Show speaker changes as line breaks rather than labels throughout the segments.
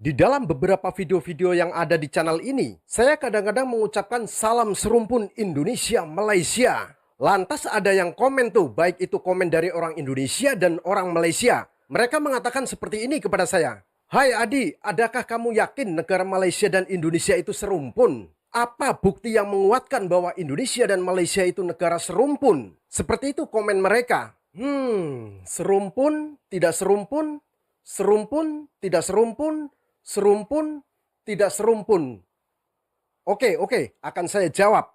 Di dalam beberapa video-video yang ada di channel ini, saya kadang-kadang mengucapkan salam serumpun Indonesia Malaysia. Lantas ada yang komen tuh, baik itu komen dari orang Indonesia dan orang Malaysia. Mereka mengatakan seperti ini kepada saya. Hai Adi, adakah kamu yakin negara Malaysia dan Indonesia itu serumpun? Apa bukti yang menguatkan bahwa Indonesia dan Malaysia itu negara serumpun? Seperti itu komen mereka. Serumpun, tidak serumpun, serumpun, tidak serumpun, serumpun, tidak serumpun. Oke, akan saya jawab.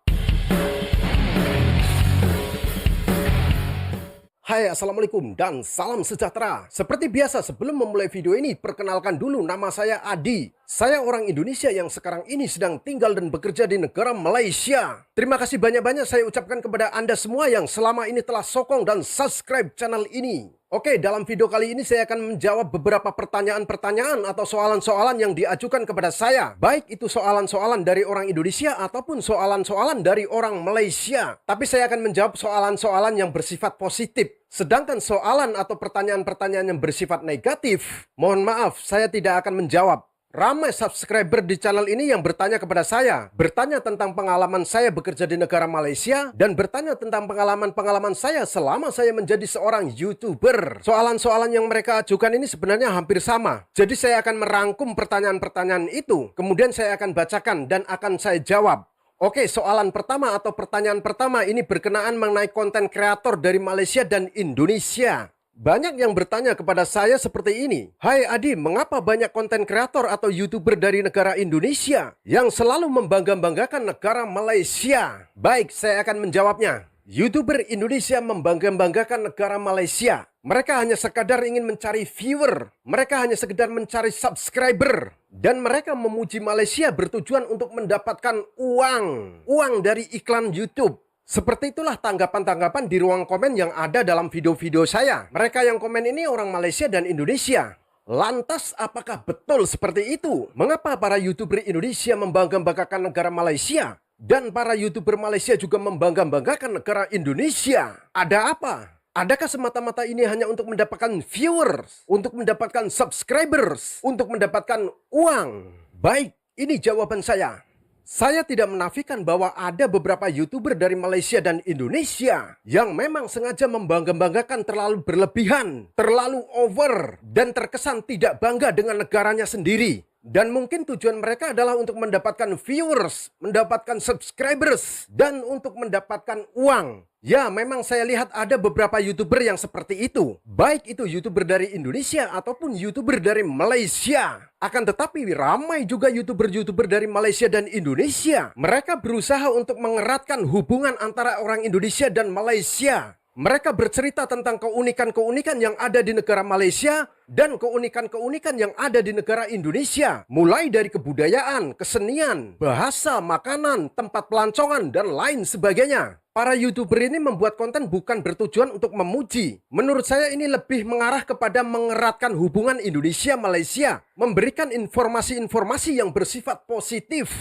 Hai, Assalamualaikum dan salam sejahtera. Seperti biasa, sebelum memulai video ini, perkenalkan dulu, nama saya Adi. Saya orang Indonesia yang sekarang ini sedang tinggal dan bekerja di negara Malaysia. Terima kasih banyak-banyak saya ucapkan kepada Anda semua yang selama ini telah sokong dan subscribe channel ini. Oke, dalam video kali ini saya akan menjawab beberapa pertanyaan-pertanyaan atau soalan-soalan yang diajukan kepada saya. Baik itu soalan-soalan dari orang Indonesia ataupun soalan-soalan dari orang Malaysia. Tapi saya akan menjawab soalan-soalan yang bersifat positif. Sedangkan soalan atau pertanyaan-pertanyaan yang bersifat negatif, mohon maaf, saya tidak akan menjawab. Ramai subscriber di channel ini yang bertanya kepada saya. Bertanya tentang pengalaman saya bekerja di negara Malaysia. Dan bertanya tentang pengalaman-pengalaman saya selama saya menjadi seorang YouTuber. Soalan-soalan yang mereka ajukan ini sebenarnya hampir sama. Jadi saya akan merangkum pertanyaan-pertanyaan itu. Kemudian saya akan bacakan dan akan saya jawab. Oke, soalan pertama atau pertanyaan pertama ini berkenaan mengenai konten kreator dari Malaysia dan Indonesia. Banyak yang bertanya kepada saya seperti ini. Hai Adi, mengapa banyak konten kreator atau YouTuber dari negara Indonesia yang selalu membangga-banggakan negara Malaysia? Baik, saya akan menjawabnya. YouTuber Indonesia membangga-banggakan negara Malaysia. Mereka hanya sekadar ingin mencari viewer. Mereka hanya sekedar mencari subscriber. Dan mereka memuji Malaysia bertujuan untuk mendapatkan uang. Uang dari iklan YouTube. Seperti itulah tanggapan-tanggapan di ruang komen yang ada dalam video-video saya. Mereka yang komen ini orang Malaysia dan Indonesia. Lantas apakah betul seperti itu? Mengapa para YouTuber Indonesia membangga-banggakan negara Malaysia? Dan para YouTuber Malaysia juga membangga-banggakan negara Indonesia? Ada apa? Adakah semata-mata ini hanya untuk mendapatkan viewers? Untuk mendapatkan subscribers? Untuk mendapatkan uang? Baik, ini jawaban saya. Saya tidak menafikan bahwa ada beberapa YouTuber dari Malaysia dan Indonesia yang memang sengaja membangga-banggakan terlalu berlebihan, terlalu over, dan terkesan tidak bangga dengan negaranya sendiri. Dan mungkin tujuan mereka adalah untuk mendapatkan viewers, mendapatkan subscribers, dan untuk mendapatkan uang. Ya, memang saya lihat ada beberapa YouTuber yang seperti itu. Baik itu YouTuber dari Indonesia ataupun YouTuber dari Malaysia. Akan tetapi ramai juga YouTuber-YouTuber dari Malaysia dan Indonesia. Mereka berusaha untuk mengeratkan hubungan antara orang Indonesia dan Malaysia. Mereka bercerita tentang keunikan-keunikan yang ada di negara Malaysia dan keunikan-keunikan yang ada di negara Indonesia. Mulai dari kebudayaan, kesenian, bahasa, makanan, tempat pelancongan, dan lain sebagainya. Para YouTuber ini membuat konten bukan bertujuan untuk memuji. Menurut saya ini lebih mengarah kepada mengeratkan hubungan Indonesia-Malaysia. Memberikan informasi-informasi yang bersifat positif.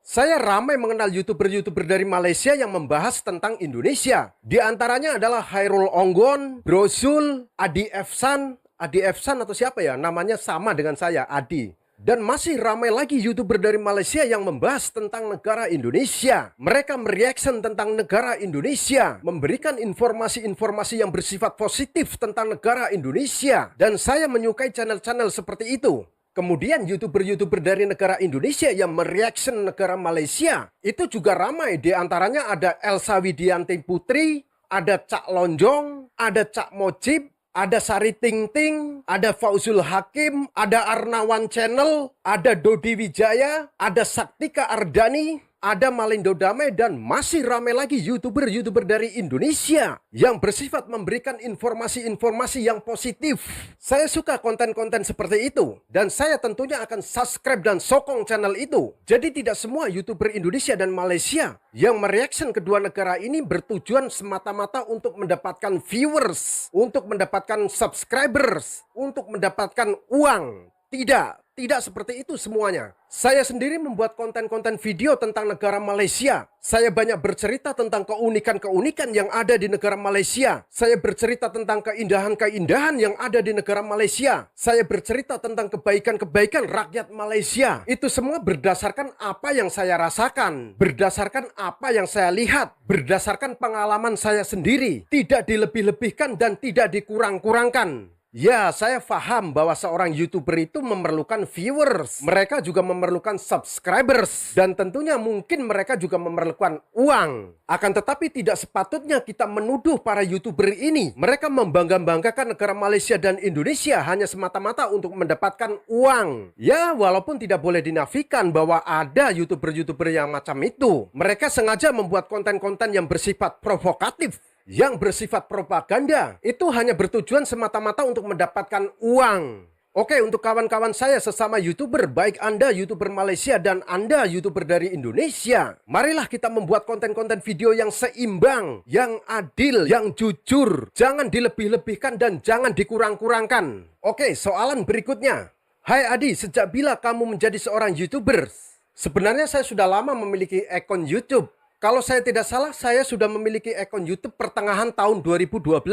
Saya ramai mengenal YouTuber-YouTuber dari Malaysia yang membahas tentang Indonesia. Di antaranya adalah Hairul Onggon, Brozul, Adi Efsan. Adi Efsan atau siapa ya? Namanya sama dengan saya, Adi. Dan masih ramai lagi YouTuber dari Malaysia yang membahas tentang negara Indonesia. Mereka mereaction tentang negara Indonesia. Memberikan informasi-informasi yang bersifat positif tentang negara Indonesia. Dan saya menyukai channel-channel seperti itu. Kemudian YouTuber-YouTuber dari negara Indonesia yang mereaction negara Malaysia itu juga ramai. Di antaranya ada Elsa Widianti Putri, ada Cak Lonjong, ada Cak Mojib, ada Sari Ting Ting, ada Fauzul Hakim, ada Arnawan Channel, ada Dodi Wijaya, ada Saktika Ardani, ada Malindo Damai, dan masih ramai lagi YouTuber-YouTuber dari Indonesia yang bersifat memberikan informasi-informasi yang positif. Saya suka konten-konten seperti itu dan saya tentunya akan subscribe dan sokong channel itu. Jadi tidak semua YouTuber Indonesia dan Malaysia yang mereaction kedua negara ini bertujuan semata-mata untuk mendapatkan viewers, untuk mendapatkan subscribers, untuk mendapatkan uang. Tidak. Tidak seperti itu semuanya. Saya sendiri membuat konten-konten video tentang negara Malaysia. Saya banyak bercerita tentang keunikan-keunikan yang ada di negara Malaysia. Saya bercerita tentang keindahan-keindahan yang ada di negara Malaysia. Saya bercerita tentang kebaikan-kebaikan rakyat Malaysia. Itu semua berdasarkan apa yang saya rasakan, berdasarkan apa yang saya lihat, berdasarkan pengalaman saya sendiri. Tidak dilebih-lebihkan dan tidak dikurang-kurangkan. Ya, saya paham bahwa seorang YouTuber itu memerlukan viewers. Mereka juga memerlukan subscribers. Dan tentunya mungkin mereka juga memerlukan uang. Akan tetapi tidak sepatutnya kita menuduh para YouTuber ini. Mereka membangga-banggakan negara Malaysia dan Indonesia hanya semata-mata untuk mendapatkan uang. Ya, walaupun tidak boleh dinafikan bahwa ada YouTuber-YouTuber yang macam itu. Mereka sengaja membuat konten-konten yang bersifat provokatif, yang bersifat propaganda. Itu hanya bertujuan semata-mata untuk mendapatkan uang. Oke, untuk kawan-kawan saya sesama YouTuber, baik Anda YouTuber Malaysia dan Anda YouTuber dari Indonesia, marilah kita membuat konten-konten video yang seimbang, yang adil, yang jujur. Jangan dilebih-lebihkan dan jangan dikurang-kurangkan. Oke, soalan berikutnya. Hai Adi, sejak bila kamu menjadi seorang YouTuber? Sebenarnya saya sudah lama memiliki akun YouTube. Kalau saya tidak salah, saya sudah memiliki akun YouTube pertengahan tahun 2012.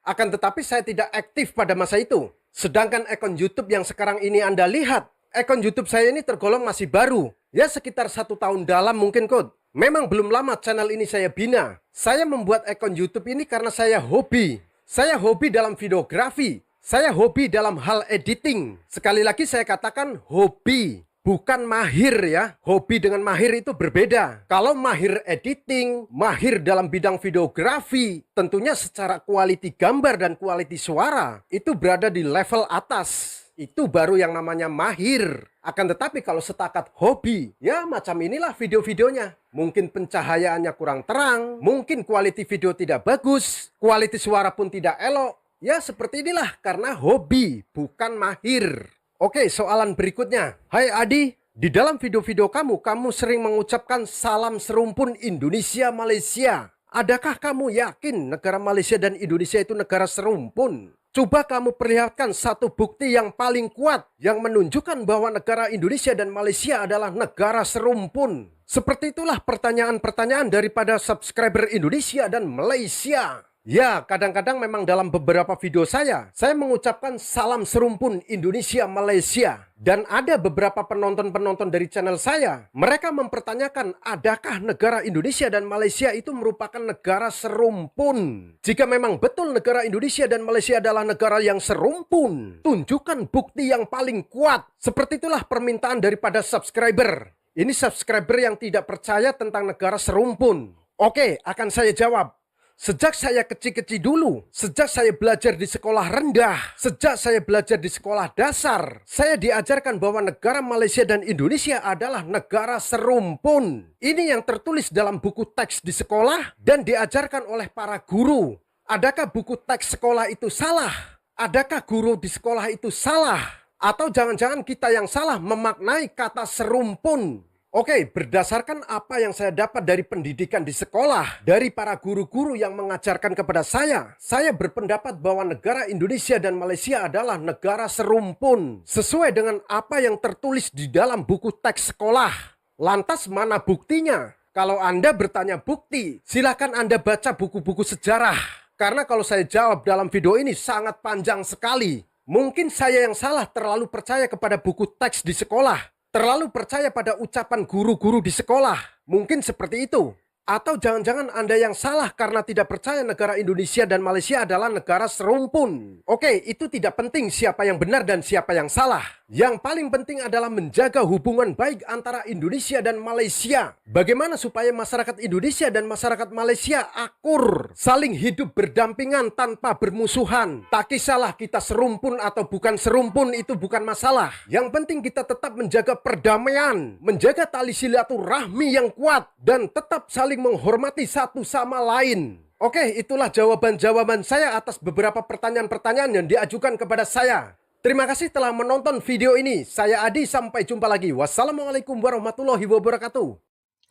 Akan tetapi saya tidak aktif pada masa itu. Sedangkan akun YouTube yang sekarang ini Anda lihat, akun YouTube saya ini tergolong masih baru. Ya sekitar 1 tahun dalam mungkin Kod. Memang belum lama channel ini saya bina. Saya membuat akun YouTube ini karena saya hobi. Saya hobi dalam videografi. Saya hobi dalam hal editing. Sekali lagi saya katakan hobi. Bukan mahir ya. Hobi dengan mahir itu berbeda. Kalau mahir editing, mahir dalam bidang videografi, tentunya secara kualiti gambar dan kualiti suara, itu berada di level atas. Itu baru yang namanya mahir. Akan tetapi kalau setakat hobi, ya macam inilah video-videonya. Mungkin pencahayaannya kurang terang, mungkin kualiti video tidak bagus, kualiti suara pun tidak elok. Ya seperti inilah karena hobi, bukan mahir. Oke, soalan berikutnya. Hai Adi, di dalam video-video kamu sering mengucapkan salam serumpun Indonesia Malaysia. Adakah kamu yakin negara Malaysia dan Indonesia itu negara serumpun? Coba kamu perlihatkan satu bukti yang paling kuat yang menunjukkan bahwa negara Indonesia dan Malaysia adalah negara serumpun. Seperti itulah pertanyaan-pertanyaan daripada subscriber Indonesia dan Malaysia. Ya, kadang-kadang memang dalam beberapa video saya mengucapkan salam serumpun Indonesia Malaysia. Dan ada beberapa penonton-penonton dari channel saya, mereka mempertanyakan adakah negara Indonesia dan Malaysia itu merupakan negara serumpun. Jika memang betul negara Indonesia dan Malaysia adalah negara yang serumpun, tunjukkan bukti yang paling kuat. Seperti itulah permintaan daripada subscriber. Ini subscriber yang tidak percaya tentang negara serumpun. Oke, akan saya jawab. Sejak saya kecil-kecil dulu, sejak saya belajar di sekolah rendah, sejak saya belajar di sekolah dasar, saya diajarkan bahwa negara Malaysia dan Indonesia adalah negara serumpun. Ini yang tertulis dalam buku teks di sekolah dan diajarkan oleh para guru. Adakah buku teks sekolah itu salah? Adakah guru di sekolah itu salah? Atau jangan-jangan kita yang salah memaknai kata serumpun? Oke, berdasarkan apa yang saya dapat dari pendidikan di sekolah, dari para guru-guru yang mengajarkan kepada saya berpendapat bahwa negara Indonesia dan Malaysia adalah negara serumpun, sesuai dengan apa yang tertulis di dalam buku teks sekolah. Lantas mana buktinya? Kalau Anda bertanya bukti, silakan Anda baca buku-buku sejarah. Karena kalau saya jawab dalam video ini sangat panjang sekali. Mungkin saya yang salah terlalu percaya kepada buku teks di sekolah. Terlalu percaya pada ucapan guru-guru di sekolah. Mungkin seperti itu. Atau jangan-jangan Anda yang salah karena tidak percaya negara Indonesia dan Malaysia adalah negara serumpun. Oke, itu tidak penting siapa yang benar dan siapa yang salah. Yang paling penting adalah menjaga hubungan baik antara Indonesia dan Malaysia. Bagaimana supaya masyarakat Indonesia dan masyarakat Malaysia akur, saling hidup berdampingan tanpa bermusuhan. Tak kisahlah kita serumpun atau bukan serumpun, itu bukan masalah. Yang penting kita tetap menjaga perdamaian, menjaga tali silaturahmi yang kuat, dan tetap saling menghormati satu sama lain. Oke, itulah jawaban-jawaban saya atas beberapa pertanyaan-pertanyaan yang diajukan kepada saya. Terima kasih telah menonton video ini. Saya Adi, sampai jumpa lagi. Wassalamualaikum warahmatullahi wabarakatuh.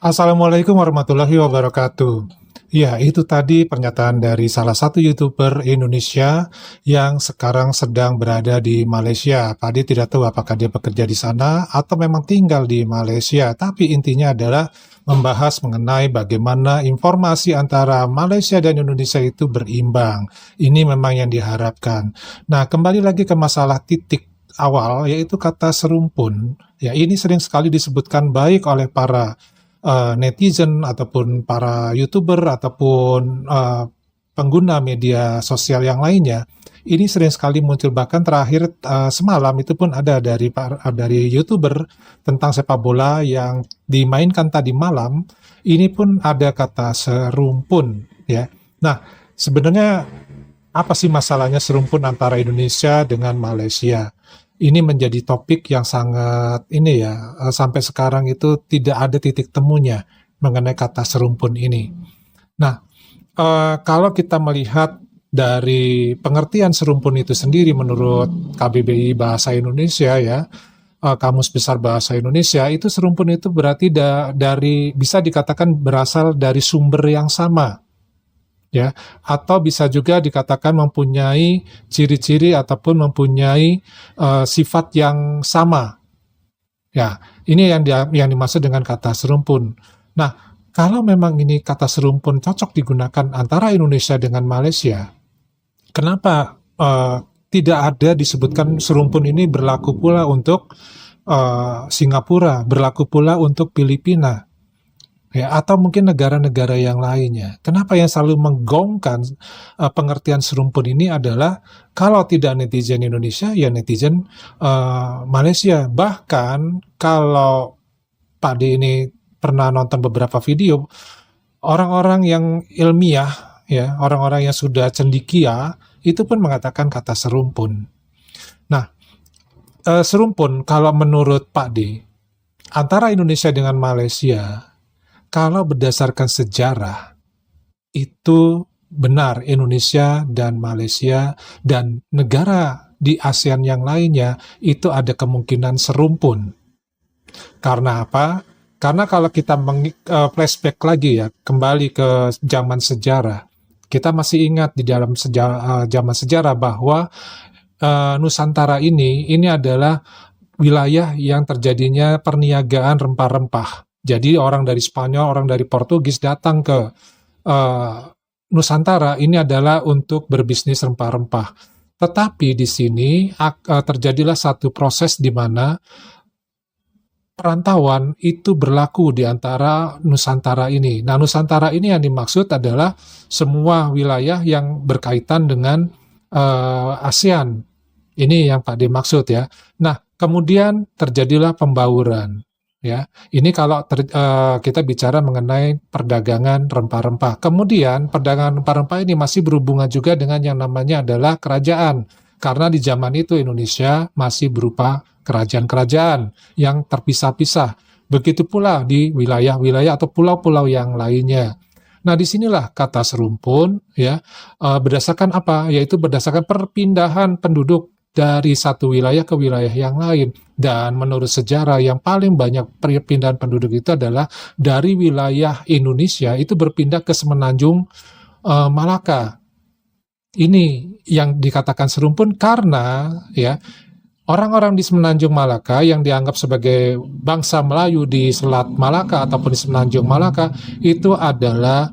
Assalamualaikum warahmatullahi wabarakatuh. Ya, itu tadi pernyataan dari salah satu YouTuber Indonesia yang sekarang sedang berada di Malaysia. Tadi tidak tahu apakah dia bekerja di sana atau memang tinggal di Malaysia, tapi intinya adalah membahas mengenai bagaimana informasi antara Malaysia dan Indonesia itu berimbang. Ini memang yang diharapkan. Nah, kembali lagi ke masalah titik awal, yaitu kata serumpun. Ya, ini sering sekali disebutkan baik oleh para netizen ataupun para YouTuber ataupun pengguna media sosial yang lainnya, ini sering sekali muncul. Bahkan terakhir semalam itu pun ada dari YouTuber tentang sepak bola yang dimainkan tadi malam, ini pun ada kata serumpun ya. Nah, sebenarnya apa sih masalahnya serumpun antara Indonesia dengan Malaysia? Ini menjadi topik yang sangat ini ya, sampai sekarang itu tidak ada titik temunya mengenai kata serumpun ini. Nah, kalau kita melihat dari pengertian serumpun itu sendiri menurut KBBI Bahasa Indonesia ya, Kamus Besar Bahasa Indonesia, itu serumpun itu berarti dari bisa dikatakan berasal dari sumber yang sama ya, atau bisa juga dikatakan mempunyai ciri-ciri ataupun mempunyai sifat yang sama. Ya, ini yang dimaksud dengan kata serumpun. Nah, kalau memang ini kata serumpun cocok digunakan antara Indonesia dengan Malaysia, kenapa tidak ada disebutkan serumpun ini berlaku pula untuk Singapura, berlaku pula untuk Filipina? Ya, atau mungkin negara-negara yang lainnya. Kenapa yang selalu menggaungkan pengertian serumpun ini adalah kalau tidak netizen Indonesia, ya netizen Malaysia. Bahkan kalau Pak D ini pernah nonton beberapa video, orang-orang yang ilmiah, ya orang-orang yang sudah cendekia, itu pun mengatakan kata serumpun. Nah, serumpun kalau menurut Pak D, antara Indonesia dengan Malaysia, kalau berdasarkan sejarah, itu benar Indonesia dan Malaysia dan negara di ASEAN yang lainnya itu ada kemungkinan serumpun. Karena apa? Karena kalau kita flashback lagi ya, kembali ke zaman sejarah, kita masih ingat di dalam zaman sejarah bahwa Nusantara ini adalah wilayah yang terjadinya perniagaan rempah-rempah. Jadi orang dari Spanyol, orang dari Portugis datang ke Nusantara ini adalah untuk berbisnis rempah-rempah. Tetapi di sini terjadilah satu proses di mana perantauan itu berlaku di antara Nusantara ini. Nah, Nusantara ini yang dimaksud adalah semua wilayah yang berkaitan dengan ASEAN. Ini yang Pak D maksud ya. Nah, kemudian terjadilah pembauran. Ya, ini kalau kita bicara mengenai perdagangan rempah-rempah. Kemudian perdagangan rempah-rempah ini masih berhubungan juga dengan yang namanya adalah kerajaan. Karena di zaman itu Indonesia masih berupa kerajaan-kerajaan yang terpisah-pisah. Begitu pula di wilayah-wilayah atau pulau-pulau yang lainnya. Nah, disinilah kata serumpun ya, berdasarkan apa? Yaitu berdasarkan perpindahan penduduk dari satu wilayah ke wilayah yang lain. Dan menurut sejarah yang paling banyak perpindahan penduduk itu adalah dari wilayah Indonesia itu berpindah ke Semenanjung Malaka. Ini yang dikatakan serumpun karena ya orang-orang di Semenanjung Malaka yang dianggap sebagai bangsa Melayu di Selat Malaka ataupun di Semenanjung Malaka itu adalah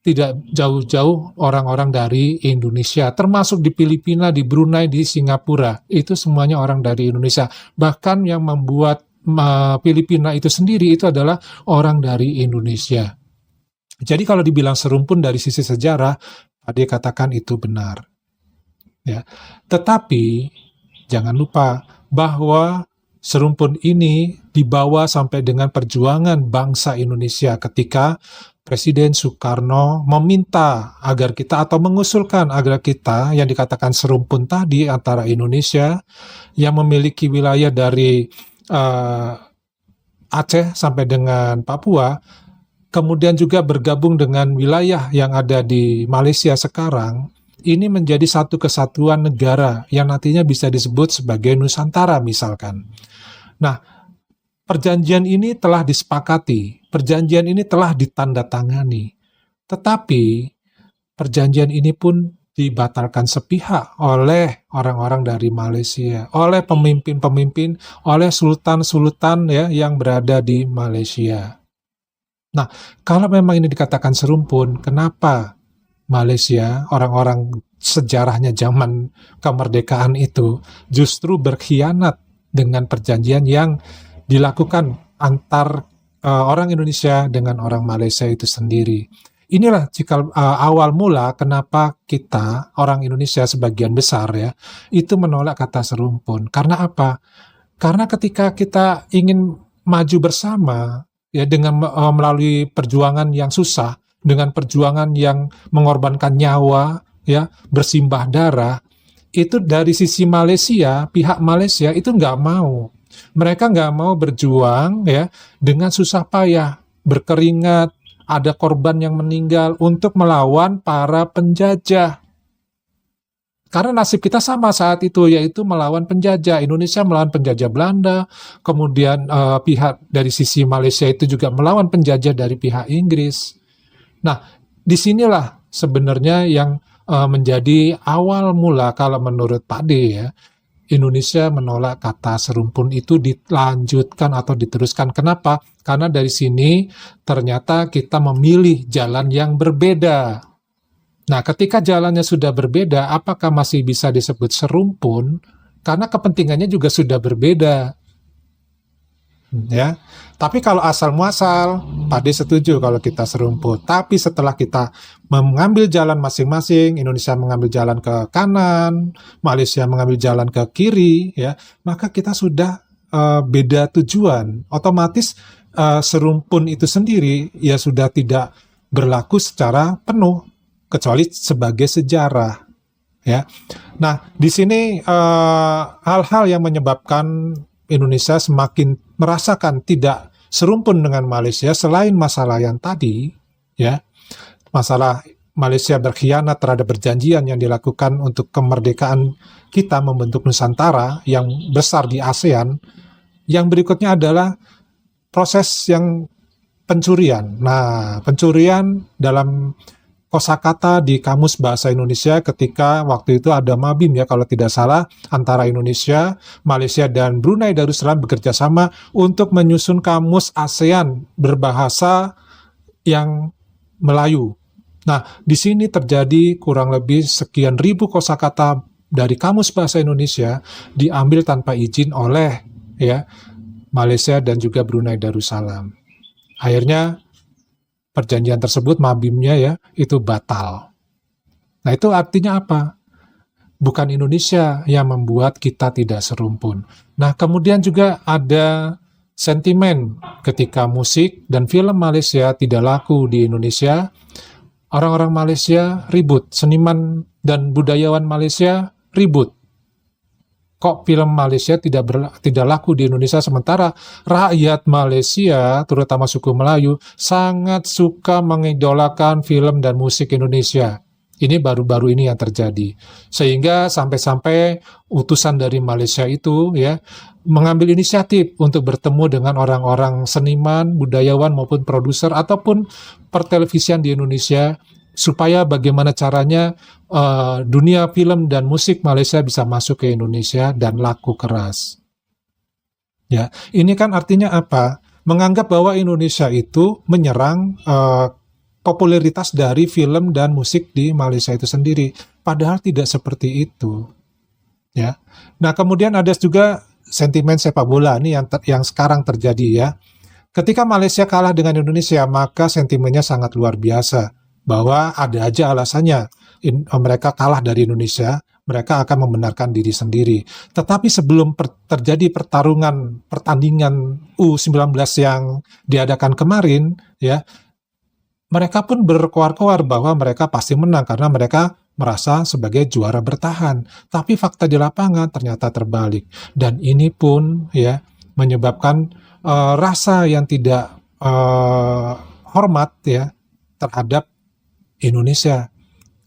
tidak jauh-jauh orang-orang dari Indonesia, termasuk di Filipina, di Brunei, di Singapura, itu semuanya orang dari Indonesia. Bahkan yang membuat Filipina itu sendiri itu adalah orang dari Indonesia. Jadi kalau dibilang serumpun dari sisi sejarah, dia katakan itu benar. Ya. Tetapi jangan lupa bahwa serumpun ini dibawa sampai dengan perjuangan bangsa Indonesia ketika Presiden Soekarno meminta agar kita atau mengusulkan agar kita yang dikatakan serumpun tadi antara Indonesia yang memiliki wilayah dari Aceh sampai dengan Papua, kemudian juga bergabung dengan wilayah yang ada di Malaysia sekarang, ini menjadi satu kesatuan negara yang nantinya bisa disebut sebagai Nusantara misalkan. Nah, perjanjian ini telah disepakati perjanjian ini telah ditandatangani. Tetapi perjanjian ini pun dibatalkan sepihak oleh orang-orang dari Malaysia, oleh pemimpin-pemimpin, oleh sultan-sultan ya yang berada di Malaysia. Nah, kalau memang ini dikatakan serumpun, kenapa Malaysia, orang-orang sejarahnya zaman kemerdekaan itu justru berkhianat dengan perjanjian yang dilakukan antar orang Indonesia dengan orang Malaysia itu sendiri. Inilah cikal awal mula kenapa kita orang Indonesia sebagian besar ya itu menolak kata serumpun. Karena apa? Karena ketika kita ingin maju bersama ya dengan melalui perjuangan yang susah, dengan perjuangan yang mengorbankan nyawa ya, bersimbah darah, itu dari sisi Malaysia, pihak Malaysia itu nggak mau. Mereka nggak mau berjuang ya dengan susah payah, berkeringat, ada korban yang meninggal untuk melawan para penjajah. Karena nasib kita sama saat itu, yaitu melawan penjajah. Indonesia melawan penjajah Belanda, kemudian pihak dari sisi Malaysia itu juga melawan penjajah dari pihak Inggris. Nah, disinilah sebenarnya yang menjadi awal mula kalau menurut Pak D ya, Indonesia menolak kata serumpun itu dilanjutkan atau diteruskan. Kenapa? Karena dari sini ternyata kita memilih jalan yang berbeda. Nah, ketika jalannya sudah berbeda, apakah masih bisa disebut serumpun? Karena kepentingannya juga sudah berbeda. Ya, tapi kalau asal muasal, Pak D setuju kalau kita serumpun. Tapi setelah kita mengambil jalan masing-masing, Indonesia mengambil jalan ke kanan, Malaysia mengambil jalan ke kiri, ya, maka kita sudah beda tujuan. Otomatis serumpun itu sendiri ya sudah tidak berlaku secara penuh, kecuali sebagai sejarah. Ya, nah di sini hal-hal yang menyebabkan Indonesia semakin merasakan tidak serumpun dengan Malaysia selain masalah yang tadi, ya, masalah Malaysia berkhianat terhadap perjanjian yang dilakukan untuk kemerdekaan kita membentuk Nusantara yang besar di ASEAN. Yang berikutnya adalah proses yang pencurian. Nah, pencurian dalam kosakata di Kamus Bahasa Indonesia ketika waktu itu ada Mabim ya kalau tidak salah antara Indonesia, Malaysia dan Brunei Darussalam bekerja sama untuk menyusun kamus ASEAN berbahasa yang Melayu. Nah, di sini terjadi kurang lebih sekian ribu kosakata dari Kamus Bahasa Indonesia diambil tanpa izin oleh ya Malaysia dan juga Brunei Darussalam. Akhirnya perjanjian tersebut, Mabimnya ya, itu batal. Nah, itu artinya apa? Bukan Indonesia yang membuat kita tidak serumpun. Nah, kemudian juga ada sentimen ketika musik dan film Malaysia tidak laku di Indonesia. Orang-orang Malaysia ribut, seniman dan budayawan Malaysia ribut. Kok film Malaysia tidak laku di Indonesia sementara rakyat Malaysia, terutama suku Melayu, sangat suka mengidolakan film dan musik Indonesia. Ini baru-baru ini yang terjadi. Sehingga sampai-sampai utusan dari Malaysia itu ya mengambil inisiatif untuk bertemu dengan orang-orang seniman, budayawan maupun produser ataupun pertelevisian di Indonesia supaya bagaimana caranya dunia film dan musik Malaysia bisa masuk ke Indonesia dan laku keras. Ya, ini kan artinya apa? Menganggap bahwa Indonesia itu menyerang popularitas dari film dan musik di Malaysia itu sendiri, padahal tidak seperti itu. Ya, nah kemudian ada juga sentimen sepak bola nih yang sekarang terjadi ya. Ketika Malaysia kalah dengan Indonesia, maka sentimennya sangat luar biasa. Bahwa ada aja alasannya mereka kalah dari Indonesia, mereka akan membenarkan diri sendiri. Tetapi sebelum terjadi pertandingan U19 yang diadakan kemarin, ya, mereka pun berkoar-koar bahwa mereka pasti menang karena mereka merasa sebagai juara bertahan. Tapi fakta di lapangan ternyata terbalik. Dan ini pun ya menyebabkan rasa yang tidak hormat ya terhadap Indonesia,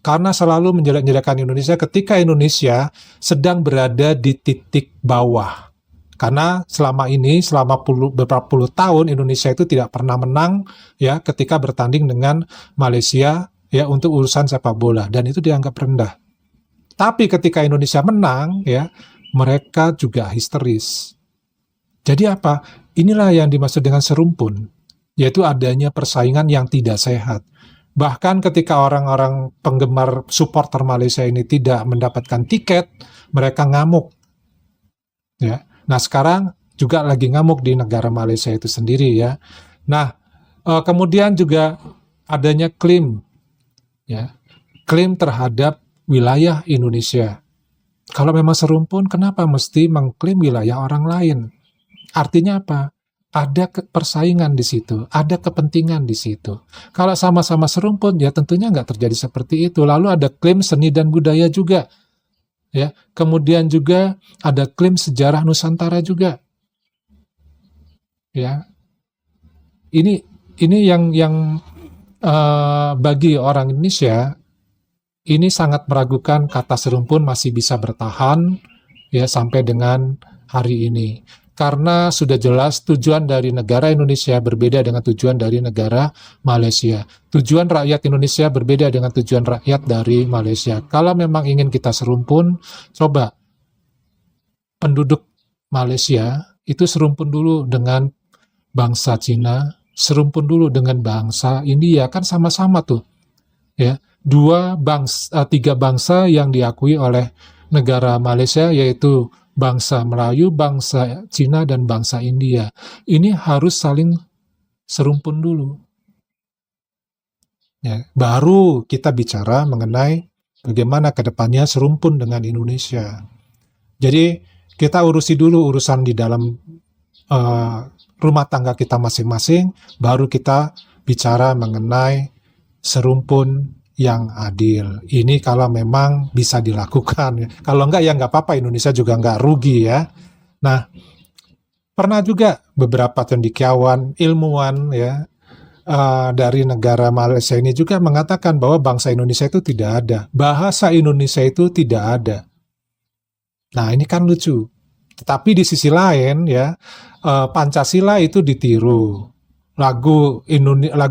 karena selalu menjelek-jelekan Indonesia ketika Indonesia sedang berada di titik bawah. Karena selama ini, selama beberapa puluh tahun, Indonesia itu tidak pernah menang ya ketika bertanding dengan Malaysia ya untuk urusan sepak bola, dan itu dianggap rendah. Tapi ketika Indonesia menang ya, mereka juga histeris. Jadi apa? Inilah yang dimaksud dengan serumpun, yaitu adanya persaingan yang tidak sehat. Bahkan ketika orang-orang penggemar supporter Malaysia ini tidak mendapatkan tiket, mereka ngamuk. Ya. Nah, sekarang juga lagi ngamuk di negara Malaysia itu sendiri ya. Nah, kemudian juga adanya klaim ya. Klaim terhadap wilayah Indonesia. Kalau memang serumpun, kenapa mesti mengklaim wilayah orang lain? Artinya apa? Ada persaingan di situ, ada kepentingan di situ. Kalau sama-sama serumpun, ya tentunya nggak terjadi seperti itu. Lalu ada klaim seni dan budaya juga. Ya, kemudian juga ada klaim sejarah Nusantara juga. Ya, ini yang bagi orang Indonesia ini sangat meragukan kata serumpun masih bisa bertahan ya sampai dengan hari ini. Karena sudah jelas tujuan dari negara Indonesia berbeda dengan tujuan dari negara Malaysia. Tujuan rakyat Indonesia berbeda dengan tujuan rakyat dari Malaysia. Kalau memang ingin kita serumpun, coba penduduk Malaysia itu serumpun dulu dengan bangsa Cina, serumpun dulu dengan bangsa India, kan sama-sama tuh. Ya, tiga bangsa yang diakui oleh negara Malaysia, yaitu bangsa Melayu, bangsa Cina, dan bangsa India. Ini harus saling serumpun dulu. Ya, baru kita bicara mengenai bagaimana ke depannya serumpun dengan Indonesia. Jadi kita urusi dulu urusan di dalam rumah tangga kita masing-masing, baru kita bicara mengenai serumpun yang adil. Ini kalau memang bisa dilakukan. Kalau enggak ya enggak apa-apa, Indonesia juga enggak rugi ya. Nah, pernah juga beberapa cendekiawan, ilmuwan ya dari negara Malaysia ini juga mengatakan bahwa bangsa Indonesia itu tidak ada. Bahasa Indonesia itu tidak ada. Nah, ini kan lucu. Tetapi di sisi lain ya, Pancasila itu ditiru. Lagu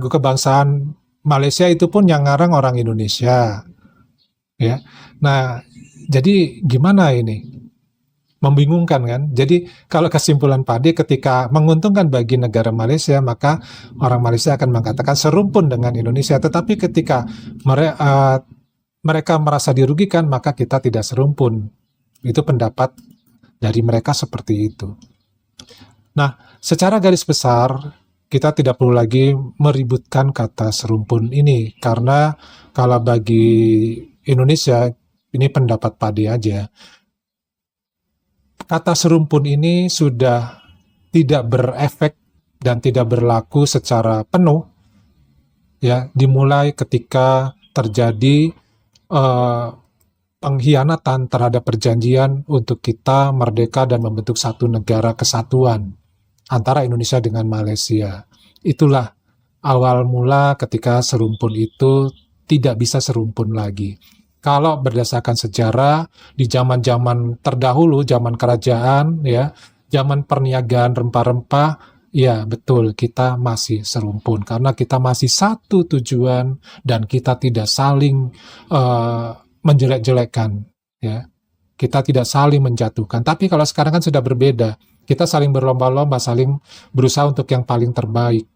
kebangsaan Malaysia itu pun yang ngarang orang Indonesia, ya. Nah, jadi gimana ini? Membingungkan kan? Jadi kalau kesimpulan Pak Ade, ketika menguntungkan bagi negara Malaysia, maka orang Malaysia akan mengatakan serumpun dengan Indonesia. Tetapi ketika mereka merasa dirugikan, maka kita tidak serumpun. Itu pendapat dari mereka seperti itu. Nah, secara garis besar, kita tidak perlu lagi meributkan kata serumpun ini, karena kalau bagi Indonesia, ini pendapat Pak Ade aja, kata serumpun ini sudah tidak berefek dan tidak berlaku secara penuh, ya, dimulai ketika terjadi pengkhianatan terhadap perjanjian untuk kita merdeka dan membentuk satu negara kesatuan antara Indonesia dengan Malaysia. Itulah awal mula ketika serumpun itu tidak bisa serumpun lagi. Kalau berdasarkan sejarah, di zaman-zaman terdahulu, zaman kerajaan, ya, zaman perniagaan rempah-rempah, ya betul, kita masih serumpun. Karena kita masih satu tujuan dan kita tidak saling menjelek-jelekan. Ya. Kita tidak saling menjatuhkan. Tapi kalau sekarang kan sudah berbeda. Kita saling berlomba-lomba, saling berusaha untuk yang paling terbaik.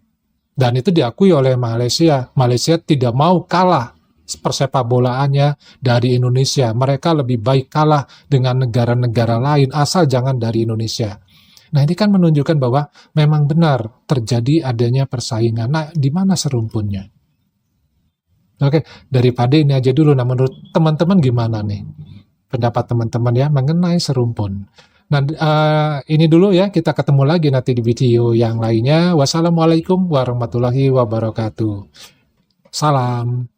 Dan itu diakui oleh Malaysia. Malaysia tidak mau kalah persepak bolaannya dari Indonesia. Mereka lebih baik kalah dengan negara-negara lain, asal jangan dari Indonesia. Nah, ini kan menunjukkan bahwa memang benar terjadi adanya persaingan. Nah, di mana serumpunnya? Oke, daripada ini aja dulu. Nah, menurut teman-teman gimana nih pendapat teman-teman ya mengenai serumpun? Nah, ini dulu ya, kita ketemu lagi nanti di video yang lainnya. Wassalamualaikum warahmatullahi wabarakatuh. Salam.